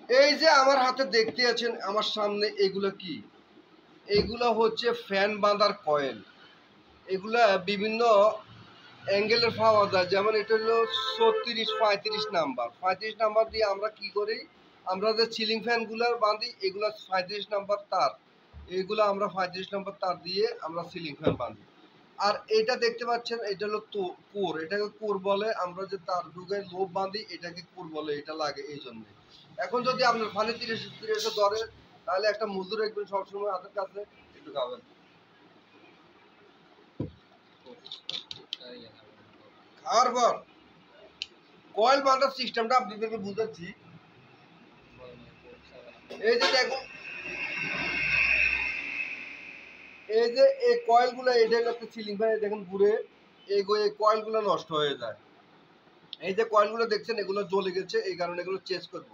এই যে আমার হাতে দেখতে আছেন আমার সামনে, এগুলো কি? এগুলো হচ্ছে ফ্যান বাঁধার কয়েল। এগুলা বিভিন্ন অ্যাঙ্গেলের পাওয়া যায়, যেমন এটা হলো 36-35 নাম্বার। 35 নাম্বার দিয়ে আমরা কি করি, আমরা যে সিলিং ফ্যানগুলোর বাঁধি এগুলো 35 নাম্বার তার, এগুলো আমরা 35 নাম্বার তার দিয়ে আমরা সিলিং ফ্যান বাঁধি। আর এটা দেখতে পাচ্ছেন, এটা হলো কোর, এটাকে কোর বলে। আমরা যে তার ঢুকে লোভ বাঁধি এটাকে কোর বলে, এটা লাগে এই জন্য। এখন যদি আপনার ফানি 30 ধরে, তাহলে একটা মজুর একদিন সবসময় হাতের কাছে একটু খাবেন। খাওয়ার পর কয়েল বাঁধার সিস্টেমটা আপনাদেরকে বুঝাচ্ছি। এই যে দেখুন, এই যে এই কয়েলগুলো, এটা একটা সিলিং ফ্যান, দেখুন ঘুরে এই কয়েলগুলো নষ্ট হয়ে যায়। এই যে কয়েলগুলো দেখছেন এগুলো জ্বলে গেছে, এই কারণে এগুলো চেঞ্জ করব।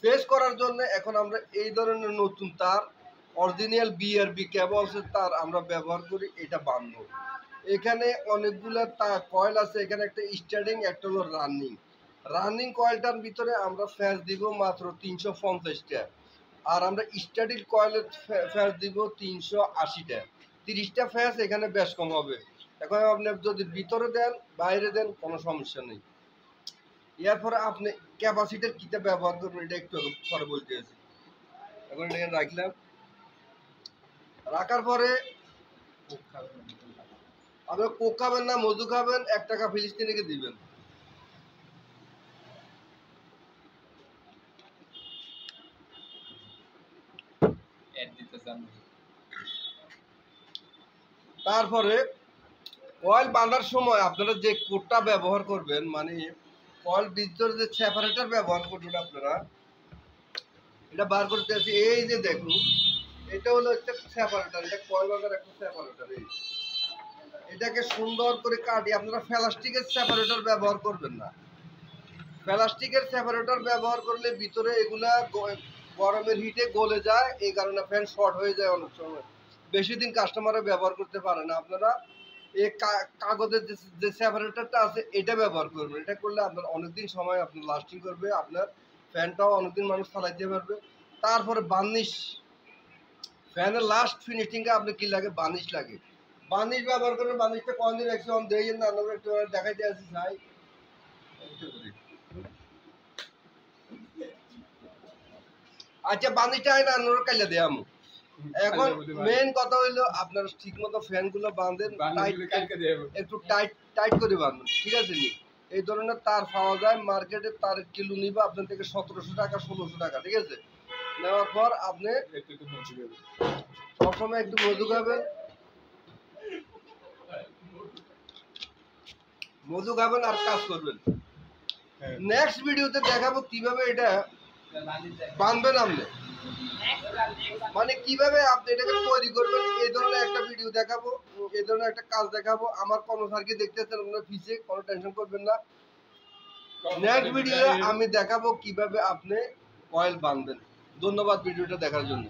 চেঞ্জ করার জন্য এখন আমরা এই ধরনের নতুন তার, অরিজিনাল বিআরবি কেবলসের তার আমরা ব্যবহার করি। এটা বাঁধবো। এখানে অনেকগুলো তার কয়েল আছে, এখানে একটা স্টার্টিং, একটা হলো রানিং কয়েলটার ভিতরে আমরা ফ্যাস দিব মাত্র 350টা, আর আমরা স্টার্টিং কয়েলের ফ্যাস দিব 380টা। 30টা ফ্যাস এখানে বেশ কম হবে। এখন আপনি যদি ভিতরে দেন বাইরে দেন কোনো সমস্যা নেই। এরপরে আপনি ক্যাপাসিটির কিটা ব্যবহার করবেন এটা একটু পরে বলতে আছি। এখন এটা রাখলাম, রাখার পরে আপনি কোক খাবেন না মধু খাবেন, 1 টাকা ফিলিস্তিনিকে দিবেন। তারপরে কয়েল বাঁধার সময় আপনারা যে কোটটা ব্যবহার করবেন, মানে কয়েল ভিতরে যে সেপারেটর ব্যবহার করবেন আপনারা, এটা বার করতে আছে। এই যে দেখুন, এটা হলো একটা সেপারেটর, এটা কয়েল বাঁধার একটা সেপারেটর। এটাকে সুন্দর করে কাটি। আপনারা প্লাস্টিকের সেপারেটর ব্যবহার করবেন না। প্লাস্টিকের সেপারেটর ব্যবহার করলে ভিতরে এগুলা গরমের হিটে গলে যায়, এই কারণে ফ্যান শর্ট হয়ে যায় অনেক সময়, বেশি দিন কাস্টমারে ব্যবহার করতে পারে না। আপনারা এই কাগজের যে সেপারেটরটা আছে এটা ব্যবহার করবেন। এটা করলে আপনার অনেকদিন সময় আপনার লাস্টিং করবে, আপনার ফ্যানটাও অনেকদিন মানুষ চালাইতে পারবে। তারপরে বার্নিশ, ফ্যানের লাস্ট ফিনিশিংয়ে আপনি কি লাগে, বার্নিশ লাগে। বার্নিশ ব্যবহার করবেন। বার্নিশটা কোনদিন একশন দিয়ে না, আমরা একটু দেখাইতে আসি ভাই। আচ্ছা, বার্নিশটা হয় না, আমরা কাইলে দেয়ামু। এখন মেইন কথা হইলো আপনারা ঠিক মতো ফ্যানগুলো বাঁধেন, একটু টাইট করে বাঁধবেন, ঠিক আছে নি? এই ধরনের তার পাওয়া যায় মার্কেটে, তার কিলো নিবে আপনার থেকে 1700 টাকা 1600 টাকা, ঠিক আছে? নেওয়ার পর আপনি সবসময় একটু মধু খাবেন, আর কাজ করবেন। নেক্সট ভিডিওতে দেখাবো কিভাবে এটা বাঁধবেন আপনি, মানে কিভাবে আপনি এটাকে তৈরি করবেন। এই ধরনের একটা ভিডিও দেখাবো, এই ধরনের একটা কাজ দেখাবো। আমার কর্মচারীকে দেখতেছেন আপনার ফিসে, কোনো টেনশন করবেন না। নেক্সট ভিডিও আমি দেখাবো কিভাবে আপনি কয়েল বাঁধবেন। ধন্যবাদ ভিডিওটা দেখার জন্য।